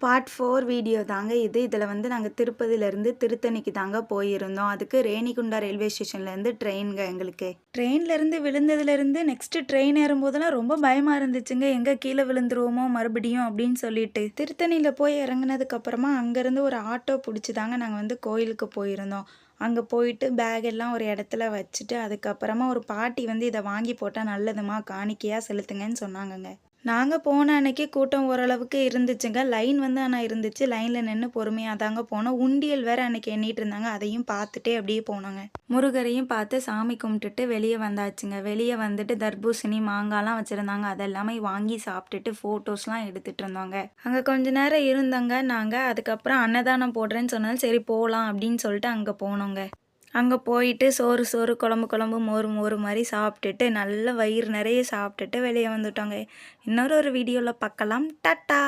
Part 4 video தாங்க இது. இதில வந்து நாங்க திருப்பதியிலேருந்து திருத்தணிக்கு தாங்க போயிருந்தோம். அதுக்கு ரேணிகுண்டா ரயில்வே ஸ்டேஷன்லேருந்து ட்ரெயினுங்க எங்களுக்கு. ட்ரெயின்லேருந்து விழுந்ததுலேருந்து நெக்ஸ்ட்டு ட்ரெயின் ஏறும்போதெல்லாம் ரொம்ப பயமா இருந்துச்சுங்க. எங்க கீழ விழுந்துருவோமோ மறுபடியும் அப்படின்னு சொல்லிட்டு. திருத்தணியில போய் இறங்குனதுக்கப்புறமா அங்கேருந்து ஒரு ஆட்டோ புடிச்சு தாங்க நாங்க வந்து கோயிலுக்கு போயிருந்தோம். அங்க போயிட்டு பேக் எல்லாம் ஒரு இடத்துல வச்சுட்டு, அதுக்கப்புறமா ஒரு பாட்டி வந்து இத வாங்கி போட்டா நல்லதும்மா, காணிக்கையா செலுத்துங்கன்னு சொன்னாங்கங்க. நாங்க போன அன்னைக்கு கூட்டம் ஓரளவுக்கு இருந்துச்சுங்க. லைன் வந்து ஆனா இருந்துச்சு. லைன்ல நின்னு பொறுமையா தாங்க போனோம். உண்டியல் வேற அன்னைக்கு எண்ணிட்டு இருந்தாங்க. அதையும் பார்த்துட்டே அப்படியே போனோங்க. முருகரையும் பார்த்து சாமி கும்பிட்டுட்டு வெளிய வந்தாச்சுங்க. வெளிய வந்துட்டு தர்பூசணி, மாங்காய்லாம் வச்சிருந்தாங்க. அதெல்லாமே வாங்கி சாப்பிட்டுட்டு ஃபோட்டோஸ்லாம் எடுத்துட்டு இருந்தோங்க. அங்க கொஞ்ச நேரம் இருந்தோங்க நாங்க. அதுக்கப்புறம் அன்னதானம் போடுறேன்னு சொன்னது, சரி போலாம் அப்படின்னு சொல்லிட்டு அங்க போனோங்க. அங்க போயிட்டு சோறு சோறு, குழம்பு குழம்பு, மோர் மோர் மாரி சாப்பிட்டுட்டு, நல்ல வயிறு நெறைய சாப்பிட்டுட்டு வெளிய வந்துட்டோங்க. இன்னொரு வீடியோல பார்க்கலாம். டாட்டா!